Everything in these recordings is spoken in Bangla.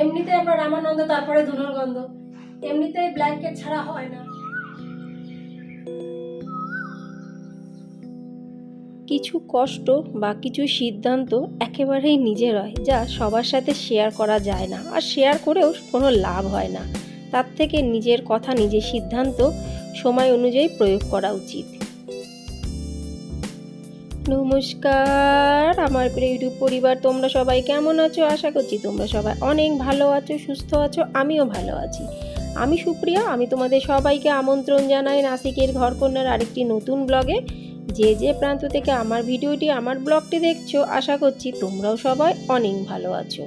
এমনিতে আপনার রামানন্দ, তারপরে ধুলোর গন্ধ, এমনিতেই ব্ল্যাঙ্কেট ছাড়া হয় না। কিছু কষ্ট বা কিছু সিদ্ধান্ত একেবারেই নিজের হয়, যা সবার সাথে শেয়ার করা যায় না, আর শেয়ার করেও কোনো লাভ হয় না। তার থেকে নিজের কথা, নিজের সিদ্ধান্ত সময় অনুযায়ী প্রয়োগ করা উচিত। নমস্কার আমার প্রিয় ইউটিউব পরিবার, তোমরা সবাই কেমন আছো? আশা করছি তোমরা সবাই অনেক ভালো আছো, সুস্থ আছো। আমিও ভালো আছি। আমি সুপ্রিয়া, আমি তোমাদের সবাইকে আমন্ত্রণ জানাই নাসিকের ঘরকন্যার আরেকটি নতুন ব্লগে। যে যে প্রান্ত থেকে আমার ভিডিওটি, আমার ব্লগটি দেখছো, আশা করছি তোমরাও সবাই অনেক ভালো আছো।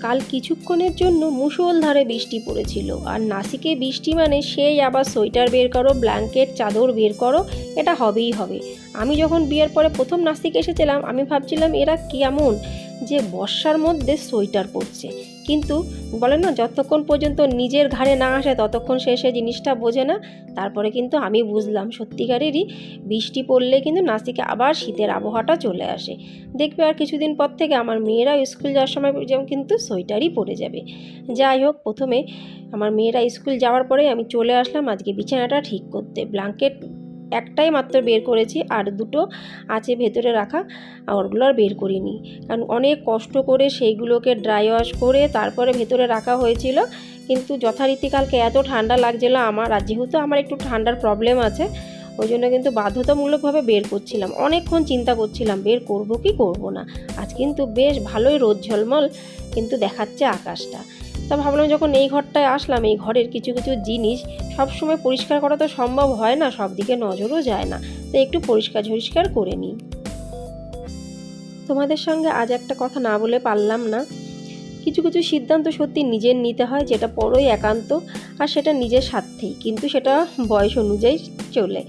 কাল কিছুক্ষণের জন্য মুষলধারে বৃষ্টি পড়েছিল, আর নাসিকে বৃষ্টি মানে সেই আবার সোয়েটার বের করো, ব্ল্যাঙ্কেট, চাদর বের করো, এটা হবেই হবে। আমি যখন বিয়ের পরে প্রথম নাসিকে এসেছিলাম, আমি ভাবছিলাম এরা কেমন যে বর্ষার মধ্যে সোয়েটার পরছে, কিন্তু বলে না, যতক্ষণ পর্যন্ত নিজের ঘাড়ে না আসে ততক্ষণ সে জিনিসটা বোঝে না। তারপরে কিন্তু আমি বুঝলাম সত্যিকারেরই বৃষ্টি পড়লে কিন্তু নাসিকে আবার শীতের আবহাওয়াটা চলে আসে। দেখবে আর কিছুদিন পর থেকে আমার মেয়েরা স্কুল যাওয়ার সময় যেমন কিন্তু সোয়েটারই পরে যাবে। যাই হোক, প্রথমে আমার মেয়েরা স্কুল যাওয়ার পরে আমি চলে আসলাম আজকে বিছানাটা ঠিক করতে। ব্ল্যাঙ্কেট একটাই মাত্র বের করেছি, আর দুটো আছে ভেতরে রাখা, ওগুলো আর বের করিনি, কারণ অনেক কষ্ট করে সেইগুলোকে ড্রাই ওয়াশ করে তারপরে ভেতরে রাখা হয়েছিল। কিন্তু যথারীতি কালকে এত ঠান্ডা লাগছিল আমার, আর যেহেতু আমার একটু ঠান্ডার প্রবলেম আছে, ওই জন্য কিন্তু বাধ্যতামূলকভাবে বের করছিলাম। অনেকক্ষণ চিন্তা করছিলাম বের করব কি করব না। আজ কিন্তু বেশ ভালোই রোদ ঝলমল কিন্তু দেখাচ্ছে আকাশটা। তা ভাবলাম যখন এই ঘরটায় আসলাম, এই ঘরের কিছু কিছু জিনিস সবসময় পরিষ্কার করা তো সম্ভব হয় না, সব দিকে নজরও যায় না, তো একটু পরিষ্কার করে নিই। তোমাদের সঙ্গে আজ একটা কথা না বলে পারলাম না। কিছু কিছু সিদ্ধান্ত সত্যি নিজের নিতে হয়, যেটা বড়ই একান্ত, আর সেটা নিজের স্বার্থেই, কিন্তু সেটা বয়স অনুযায়ী চলে।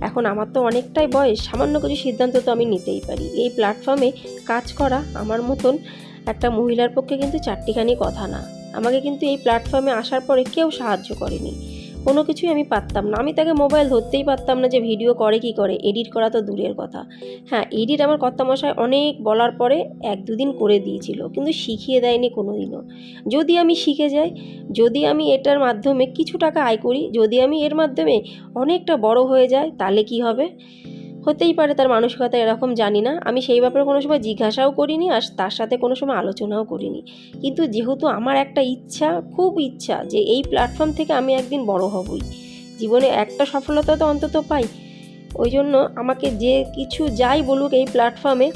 এখন আমার তো অনেকটাই বয়স, সামান্য কিছু সিদ্ধান্ত তো আমি নিতেই পারি। এই প্ল্যাটফর্মে কাজ করা আমার মতন একটা মহিলার পক্ষে কিন্তু চারটিখানি কথা না। আমাকে কিন্তু এই প্ল্যাটফর্মে আসার পরে কেউ সাহায্য করেনি, কোনো কিছুই আমি পারতাম না। আমি তাকে মোবাইল ধরতেই পারতাম না যে ভিডিও করে কি করে, এডিট করা তো দূরের কথা। হ্যাঁ, এডিট আমার কর্তামশাই অনেক বলার পরে এক দুদিন করে দিয়েছিল, কিন্তু শিখিয়ে দেয়নি কোনো দিনও। যদি আমি শিখে যাই, যদি আমি এটার মাধ্যমে কিছু টাকা আয় করি, যদি আমি এর মাধ্যমে অনেকটা বড় হয়ে যাই, তাহলে কি হবে? হতেই পারে তার মানসিকতা এরকম, জানি না। আমি সেই ব্যাপারে কোনো সময় জিজ্ঞাসাও করিনি, আর তার সাথে কোনো সময় আলোচনাও করিনি। কিন্তু যেহেতু আমার একটা ইচ্ছা, খুব ইচ্ছা, যে এই প্ল্যাটফর্ম থেকে আমি একদিন বড় হবই, জীবনে একটা সফলতা তো অন্তত পাই, ওই জন্য আমাকে যে কিছু যাই বলুক এই প্ল্যাটফর্মে,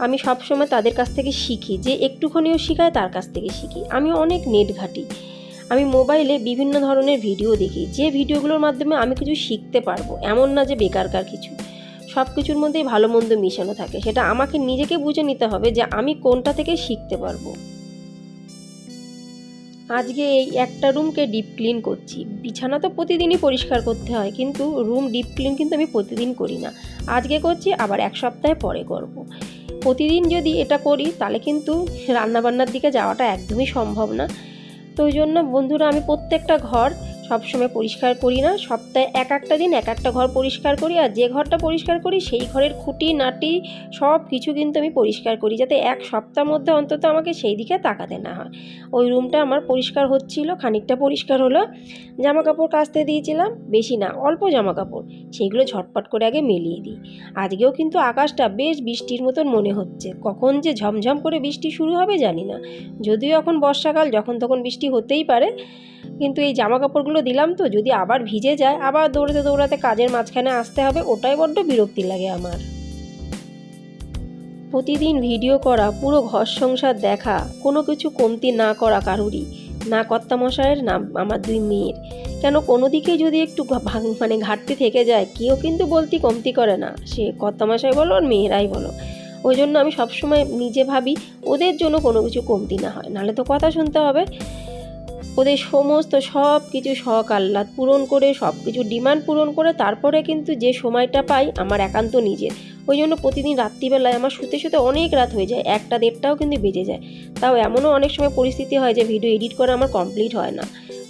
আমি সবসময় তাদের কাছ থেকে শিখি, যে একটুখানিও শেখায় তার কাছ থেকে শিখি। আমি অনেক নেট ঘাঁটি, আমি মোবাইলে বিভিন্ন ধরনের ভিডিও দেখি, যে ভিডিওগুলোর মাধ্যমে আমি কিছু শিখতে পারবো, এমন না যে বেকারকার কিছু। সব কিছুর মধ্যেই ভালো মন্দ মিশানো থাকে, সেটা আমাকে নিজেকে বুঝে নিতে হবে যে আমি কোনটা থেকে শিখতে পারবো। আজকে এই একটা রুমকে ডিপ ক্লিন করছি। বিছানা তো প্রতিদিনই পরিষ্কার করতে হয়, কিন্তু রুম ডিপ ক্লিন কিন্তু আমি প্রতিদিন করি না। আজকে করছি, আবার এক সপ্তাহে পরে করব। প্রতিদিন যদি এটা করি তাহলে কিন্তু রান্নাবান্নার দিকে যাওয়াটা একদমই সম্ভব না। তো ওই জন্য বন্ধুরা, আমি প্রত্যেকটা ঘর সবসময় পরিষ্কার করি না, সপ্তাহে এক একটা দিন এক একটা ঘর পরিষ্কার করি। আর যে ঘরটা পরিষ্কার করি সেই ঘরের খুঁটি নাটি সব কিছু কিন্তু আমি পরিষ্কার করি, যাতে এক সপ্তাহের মধ্যে অন্তত আমাকে সেই দিকে তাকাতে না হয়। ওই রুমটা আমার পরিষ্কার হচ্ছিল, খানিকটা পরিষ্কার হলো। জামা কাপড় কাচতে দিয়েছিলাম, বেশি না, অল্প জামা কাপড়, সেইগুলো ঝটপট করে আগে মেলিয়ে দিই। আজকেও কিন্তু আকাশটা বেশ বৃষ্টির মতন মনে হচ্ছে, কখন যে ঝমঝম করে বৃষ্টি শুরু হবে জানি না। যদিও এখন বর্ষাকাল, যখন তখন বৃষ্টি হতেই পারে, কিন্তু এই জামা কাপড়গুলো দিলাম তো, যদি আবার ভিজে যায়, আবার দৌড়াতে দৌড়াতে কাজের মাঝখানে আসতে হবে, ওটাই বড্ড বিরক্তি লাগে আমার। প্রতিদিন ভিডিও করা, পুরো ঘর সংসার দেখা, কোনো কিছু কমতি না করা কারুরই, না কর্তামশায়ের, না আমার দুই মেয়ের। কেন, কোনো দিকেই যদি একটু ঘাটতি থেকে যায়, কেউ কিন্তু বলতি কমতি করে না, সে কর্তামশাই বলো আর মেয়েরাই বলো। ওই জন্য আমি সবসময় নিজে ভাবি ওদের জন্য কোনো কিছু কমতি না হয়, নাহলে তো কথা শুনতে হবে। ওদের সমস্ত সব কিছু শখ আহ্লাদ পূরণ করে, সব কিছু ডিমান্ড পূরণ করে তারপরে কিন্তু যে সময়টা পাই আমার একান্ত নিজের। ওই জন্য প্রতিদিন রাত্রিবেলায় আমার শুতে শুতে অনেক রাত হয়ে যায়, 1টা 1:30টাও কিন্তু বেজে যায়। তাও এমনও অনেক সময় পরিস্থিতি হয় যে ভিডিও এডিট করা আমার কমপ্লিট হয় না।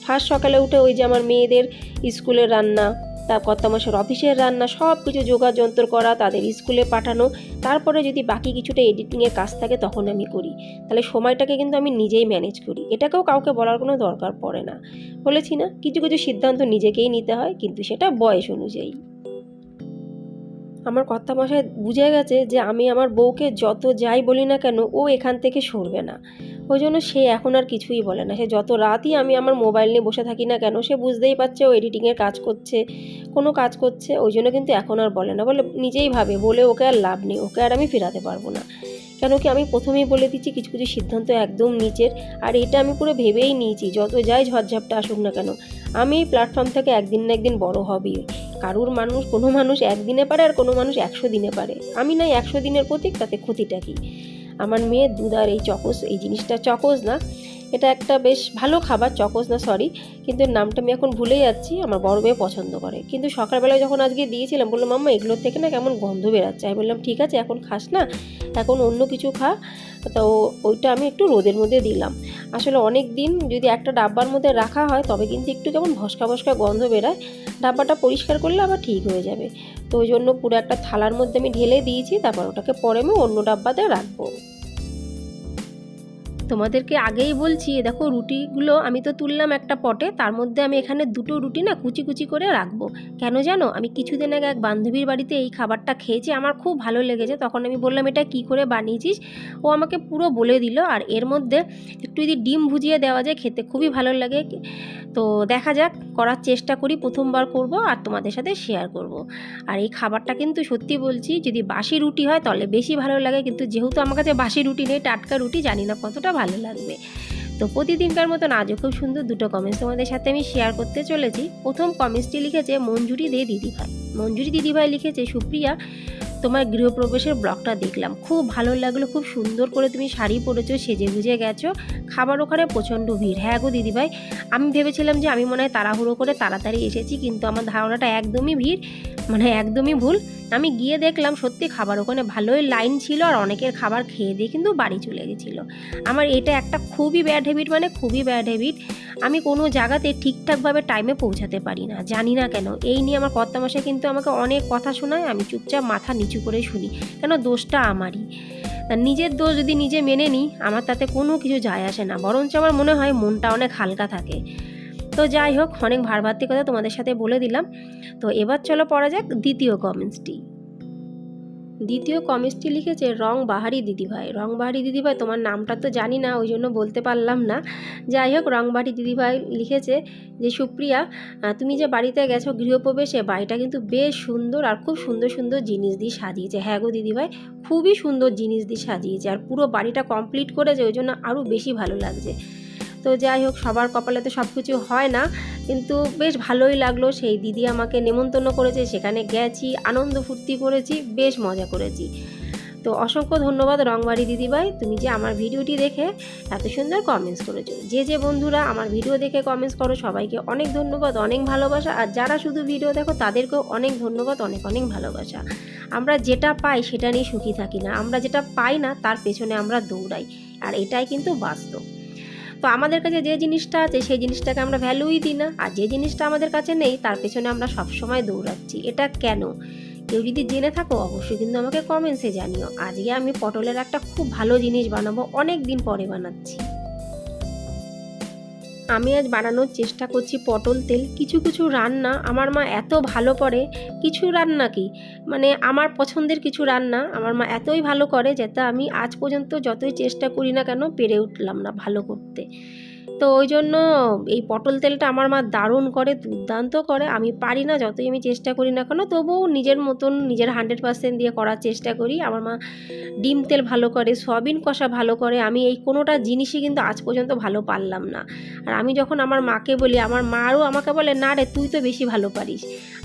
ফার্স্ট সকালে উঠে ওই যে আমার মেয়েদের স্কুলের রান্না, তার কর্তামশাইয়ের অফিসের রান্না সব কিছু জোগাড় যন্ত্র করা, তাদের স্কুলে পাঠানো, তারপরে যদি বাকি কিছুটা এডিটিংয়ের কাজ থাকে তখন আমি করি। তাহলে সময়টাকে কিন্তু আমি নিজেই ম্যানেজ করি, এটাকেও কাউকে বলার কোনো দরকার পড়ে না। বলেছি না, কিছু কিছু সিদ্ধান্ত নিজেকেই নিতে হয়, কিন্তু সেটা বয়স অনুযায়ী। আমার কর্তামশাই বুঝে গেছে যে আমি আমার বউকে যত যাই বলি না কেন ও এখান থেকে সরবে না। ওই জন্য সে এখন আর কিছুই বলে না। সে যত রাতই আমি আমার মোবাইল নিয়ে বসে থাকি না কেন, সে বুঝতেই পারছে ও এডিটিংয়ের কাজ করছে, কোনো কাজ করছে, ওই জন্য কিন্তু এখন আর বলে না। বলে নিজেই ভাবে, বলে ওকে আর লাভ নেই, ওকে আর আমি ফেরাতে পারবো না। কেন কি আমি প্রথমেই বলে দিচ্ছি কিছু কিছু সিদ্ধান্ত একদম নিচের, আর এটা আমি পুরো ভেবেই নিয়েছি যত যাই ঝড়ঝাপটা আসুক না কেন আমি এই প্ল্যাটফর্ম থেকে একদিন না একদিন বড় হবেই। কোনো মানুষ একদিনে পারে আর কোনো মানুষ 100 দিনে পারে। আমি নাই 100 দিনের প্রতীক, তাতে ক্ষতিটা কি? আমার মেয়ে দুধ আর এই চকোস, এই জিনিসটা চকোস না, এটা একটা বেশ ভালো খাবার, চকোস না সরি, কিন্তু এর নামটা আমি এখন ভুলে যাচ্ছি। আমার বড় মেয়ে পছন্দ করে, কিন্তু সকালবেলায় যখন আজকে দিয়েছিলাম বললো মাম্মা এগুলোর থেকে না কেমন গন্ধ বেরাচ্ছে। আমি বললাম ঠিক আছে এখন খাস না, এখন অন্য কিছু খা। তো ওইটা আমি একটু রোদের মধ্যে দিলাম। আসলে অনেক দিন যদি একটা ডাব্বার মধ্যে রাখা হয় তবে কিন্তু একটু কেমন ভস্কা ভস্কা গন্ধ বেরায়, ডাব্বাটা পরিষ্কার করলে আবার ঠিক হয়ে যাবে। তো ওই জন্য পুরো একটা থালার মধ্যে আমি ঢেলে দিয়েছি, তারপর ওটাকে পরে আমি অন্য ডাব্বাতে রাখবো। তোমাদেরকে আগেই বলছি, দেখো রুটিগুলো আমি তো তুললাম একটা পটে, তার মধ্যে আমি এখানে 2টো রুটি না কুচি কুচি করে রাখবো। কেন জানো, আমি কিছুদিন আগে এক বান্ধবীর বাড়িতে এই খাবারটা খেয়েছি, আমার খুব ভালো লেগেছে। তখন আমি বললাম এটা কি করে বানিয়েছিস, ও আমাকে পুরো বলে দিল। আর এর মধ্যে একটু যদি ডিম ভুজিয়ে দেওয়া যায় খেতে খুবই ভালো লাগে। তো দেখা যাক, করার চেষ্টা করি, প্রথমবার করব আর তোমাদের সাথে শেয়ার করব। আর এই খাবারটা কিন্তু সত্যি বলছি যদি বাসি রুটি হয় তাহলে বেশি ভালো লাগে, কিন্তু যেহেতু আমার কাছে বাসি রুটি নেই, টাটকা রুটি, জানি না কতটা ভালো লাগবে। তো প্রতিদিনকার মতন আজও খুব সুন্দর 2টো কমেন্টস তোমাদের সাথে আমি শেয়ার করতে চলেছি। প্রথম কমেন্টসটি লিখেছে মঞ্জুরি দে দিদিভাই। মঞ্জুরি দিদিভাই লিখেছে, সুপ্রিয়া তোমার গৃহপ্রবেশের ব্লগটা দেখলাম, খুব ভালো লাগলো, খুব সুন্দর করে তুমি শাড়ি পরেছো, সেজে গুজে গেছো, খাবার ওখানে প্রচণ্ড ভিড়। হ্যাঁ গো দিদিভাই, আমি ভেবেছিলাম যে আমি মনে হয় তাড়াহুড়ো করে তাড়াতাড়ি এসেছি, কিন্তু আমার ধারণাটা একদমই একদমই ভুল। আমি গিয়ে দেখলাম সত্যি খাবার ওখানে ভালোই লাইন ছিল, আর অনেকের খাবার খেয়ে দিয়ে কিন্তু বাড়ি চলে গেছিলো। আমার এটা একটা খুবই ব্যাড হ্যাবিট, খুবই ব্যাড হ্যাবিট। আমি কোনো জায়গাতে ঠিকঠাকভাবে টাইমে পৌঁছাতে পারি না, জানি না কেন। এই নিয়ে আমার কর্তামশাই কিন্তু আমাকে অনেক কথা শোনায়, আমি চুপচাপ মাথা নিচু করে শুনি, কেন দোষটা আমারই। নিজের দোষ যদি নিজে মেনে নিই আমার তাতে কোনো কিছু যায় আসে না, বরঞ্চ আমার মনে হয় মনটা অনেক হালকা থাকে। তো যাই হোক, অনেক ভারভার্তি কথা তোমাদের সাথে বলে দিলাম। তো এবার চলো পড়া যাক দ্বিতীয় কমেন্টসটি। দ্বিতীয় কমেন্টসটি লিখেছে রং বাহারি দিদিভাই। রং বাহারি দিদিভাই, তোমার নামটা তো জানি না, ওই জন্য বলতে পারলাম না। যাই হোক, রং বাহারি দিদিভাই লিখেছে যে সুপ্রিয়া তুমি যে বাড়িতে গেছো গৃহপ্রবেশে, বাড়িটা কিন্তু বেশ সুন্দর আর খুব সুন্দর সুন্দর জিনিস দিয়ে সাজিয়েছে। হ্যাঁ গো দিদিভাই, খুবই সুন্দর জিনিস দিয়ে সাজিয়েছে, আর পুরো বাড়িটা কমপ্লিট করেছে, ওই জন্য আরও বেশি ভালো লাগছে। তো যাই হোক, সবার কপালে তো সব কিছু হয় না, কিন্তু বেশ ভালোই লাগলো। সেই দিদি আমাকে নেমন্তন্ন করেছে, সেখানে গেছি, আনন্দ ফুর্তি করেছি, বেশ মজা করেছি। তো অসংখ্য ধন্যবাদ রংবাড়ি দিদিভাই, তুমি যে আমার ভিডিওটি দেখে এত সুন্দর কমেন্টস করেছো। যে বন্ধুরা আমার ভিডিও দেখে কমেন্টস করো সবাইকে অনেক ধন্যবাদ, অনেক ভালোবাসা। আর যারা শুধু ভিডিও দেখো তাদেরকেও অনেক ধন্যবাদ, অনেক অনেক ভালোবাসা। আমরা যেটা পাই সেটা নিয়ে সুখী থাকি না, আমরা যেটা পাই না তার পেছনে আমরা দৌড়াই, আর এটাই কিন্তু বাস্তব। তো আমাদের কাছে যে জিনিসটা আছে সেই জিনিসটাকে আমরা ভ্যালুই দিই না, আর যে জিনিসটা আমাদের কাছে নেই তার পেছনে আমরা সবসময় দৌড়াচ্ছি। এটা কেন? কেউ যদি জেনে থাকো অবশ্যই কিন্তু আমাকে কমেন্টসে জানিও। আজকে আমি পটলের একটা খুব ভালো জিনিস বানাবো, অনেক দিন পরে বানাচ্ছি। আমি আজ বানানোর চেষ্টা করছি পটল তেল। কিছু কিছু রান্না আমার মা এত ভালো করে, কিছু রান্না কি আমার পছন্দের কিছু রান্না আমার মা এতই ভালো করে, যেটা আমি আজ পর্যন্ত যতই চেষ্টা করি না কেন পেরে উঠলাম না ভালো করতে। তো ওই জন্য এই পটল তেলটা আমার মা দারুণ করে, দুর্দান্ত করে। আমি পারি না, যতই আমি চেষ্টা করি না কেন, তবুও নিজের মতন নিজের 100% দিয়ে করার চেষ্টা করি। আমার মা ডিম তেল ভালো করে, সয়াবিন কষা ভালো করে। আমি এই কোনোটা জিনিসই কিন্তু আজ পর্যন্ত ভালো পারলাম না। আর আমি যখন আমার মাকে বলি, আমার মাও আমাকে বলে না রে তুই তো বেশি ভালো পারিস,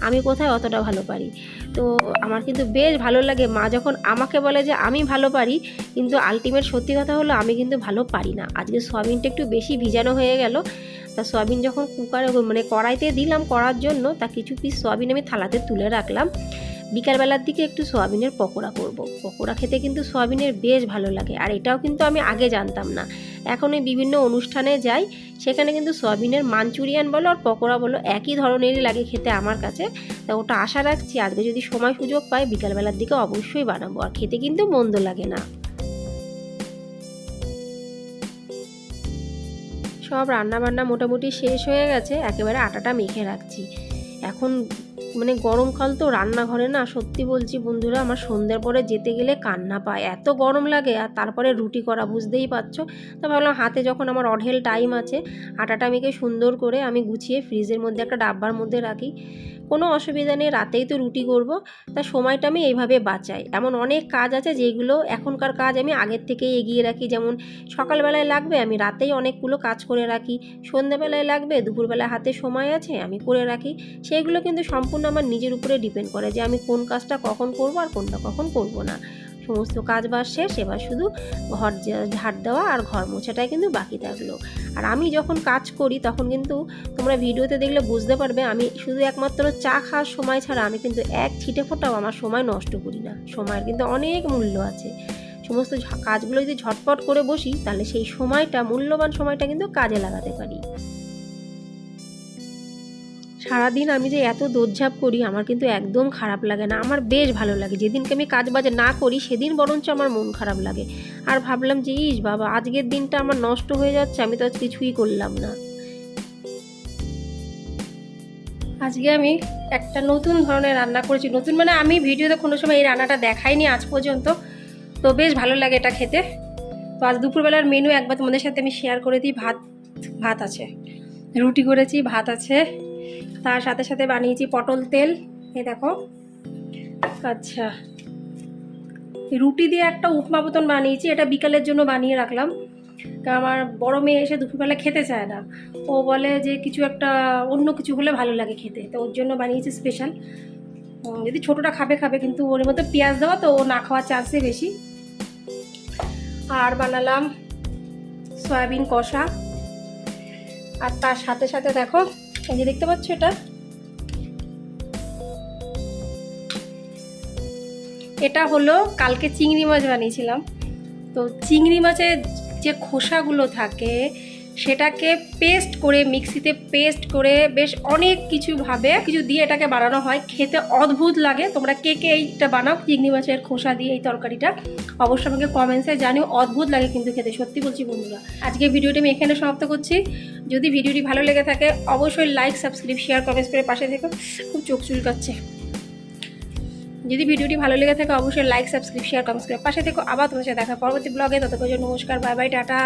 আমি কোথায় অতটা ভালো পারি। তো আমার কিন্তু বেশ ভালো লাগে মা যখন আমাকে বলে যে আমি ভালো পারি, কিন্তু আলটিমেট সত্যি কথা হলো আমি কিন্তু ভালো পারি না। আজকে সয়াবিনটা একটু বেশি ভিজানো হয়ে গেল, তা সয়াবিন যখন কুকারে কড়াইতে দিলাম করার জন্য, তা কিছু পিস সয়াবিন আমি থালাতে তুলে রাখলাম। বিকালবেলার দিকে একটু সয়াবিনের পকোড়া করব। পকোড়া খেতে কিন্তু সয়াবিনের বেশ ভালো লাগে, আর এটাও কিন্তু আমি আগে জানতাম না। এখন এই বিভিন্ন অনুষ্ঠানে যাই, সেখানে কিন্তু সয়াবিনের মাঞ্চুরিয়ান বলো আর পকোড়া বলো একই ধরনেরই লাগে খেতে আমার কাছে। তা ওটা আশা রাখছি আজকে যদি সময় সুযোগ পাই বিকালবেলার দিকে অবশ্যই বানাবো, আর খেতে কিন্তু মন্দ লাগে না। সব রান্নাবান্না মোটামুটি শেষ হয়ে গেছে, একেবারে আটাটা মেখে রাখছি। এখন মানে গরমকাল তো রান্নাঘরে না সত্যি বলছি বন্ধুরা আমার সন্ধ্যের পরে যেতে গেলে কান্না পায়, এত গরম লাগে। আর তারপরে রুটি করা বুঝতেই পারছো। তো ভাবলাম হাতে যখন আমার অঢেল টাইম আছে আটাটা মেখে সুন্দর করে আমি গুছিয়ে ফ্রিজের মধ্যে একটা ডাব্বার মধ্যে রাখি। কোনো অসুবিধা নেই, রাতেই তো রুটি করব, তা সময়টা আমি এইভাবে বাঁচাই। এমন অনেক কাজ আছে যেগুলো এখনকার কাজ আমি আগের থেকেই এগিয়ে রাখি, যেমন সকালবেলায় লাগবে আমি রাতেই অনেকগুলো কাজ করে রাখি, সন্ধ্যেবেলায় লাগবে দুপুরবেলায় হাতে সময় আছে আমি করে রাখি। সেইগুলো কিন্তু সম্পূর্ণ আমার নিজের উপরে ডিপেন্ড করে যে আমি কোন কাজটা কখন করব আর কোনটা কখন করব না। সমস্ত কাজ বাজ শেষ, এবার শুধু ঘর ঝাড় দেওয়া আর ঘর মোছাটাই কিন্তু বাকি থাকলো। আর আমি যখন কাজ করি তখন কিন্তু তোমরা ভিডিওতে দেখলে বুঝতে পারবে আমি শুধু একমাত্র চা খাওয়ার সময় ছাড়া আমি কিন্তু এক ছিটে ফোটাও আমার সময় নষ্ট করি না। সময়ের কিন্তু অনেক মূল্য আছে। সমস্ত কাজগুলো যদি ঝটপট করে বসি তাহলে সেই সময়টা মূল্যবান সময়টা কিন্তু কাজে লাগাতে পারি। সারাদিন আমি যে এত দৌড়ঝাঁপ করি আমার কিন্তু একদম খারাপ লাগে না, আমার বেশ ভালো লাগে। যেদিনকে আমি কাজ বাজ না করি সেদিন বরঞ্চ আমার মন খারাপ লাগে। আর ভাবলাম যে ইস বাবা আজকের দিনটা আমার নষ্ট হয়ে যাচ্ছে, আমি তো আজ কিছুই করলাম না। আজকে আমি একটা নতুন ধরনের রান্না করেছি, নতুন মানে আমি ভিডিওতে কোনো সময় এই রান্নাটা দেখাইনি আজ পর্যন্ত, তো বেশ ভালো লাগে এটা খেতে। তো আজ দুপুরবেলার মেনু একবার তোমাদের সাথে আমি শেয়ার করে দিই। ভাত আছে, রুটি করেছি, ভাত আছে, তার সাথে সাথে বানিয়েছি পটল তেল, এই দেখো। আচ্ছা রুটি দিয়ে একটা উপমা মতন বানিয়েছি, এটা বিকালের জন্য বানিয়ে রাখলাম, কারণ আমার বড় মেয়ে এসে দুপুরবেলা খেতে চায় না, ও বলে যে কিছু একটা অন্য কিছু হলে ভালো লাগে খেতে, তো ওর জন্য বানিয়েছি স্পেশাল। যদি ছোটোটা খাবে খাবে, কিন্তু ওর মধ্যে পেঁয়াজ দেওয়া তো ও না খাওয়ার চান্সই বেশি। আর বানালাম সয়াবিন কষা, আর তার সাথে সাথে দেখো এই যে দেখতে পাচ্ছ এটা হলো কালকে চিংড়ি মাছ বানিয়েছিলাম। তো চিংড়ি মাছের যে খোসাগুলো থাকে সেটাকে পেস্ট করে মিক্সিতে পেস্ট করে বেশ অনেক কিছু দিয়ে এটাকে বানানো হয়, খেতে অদ্ভুত লাগে। তোমরা কে কে এইটা বানাও চিংড়ি মাছের খোসা দিয়ে এই তরকারিটা অবশ্যই আমাকে কমেন্টসে জানিও, অদ্ভুত লাগে কিন্তু খেতে, সত্যি বলছি বন্ধুরা। আজকে ভিডিওটি আমি এখানে সমাপ্ত করছি। যদি ভিডিওটি ভালো লেগে থাকে অবশ্যই লাইক সাবস্ক্রাইব শেয়ার কমেন্টস করে পাশে থেকো। খুব চোখ চুলকাচ্ছে। যদি ভিডিওটি ভালো লেগে থাকে অবশ্যই লাইক সাবস্ক্রাইব শেয়ার কমেন্টস করে পাশে থেকো। আবার তোমার সাথে দেখা পরবর্তী ব্লগে, ততক্ষণ নমস্কার, বাই বাই, টাটা।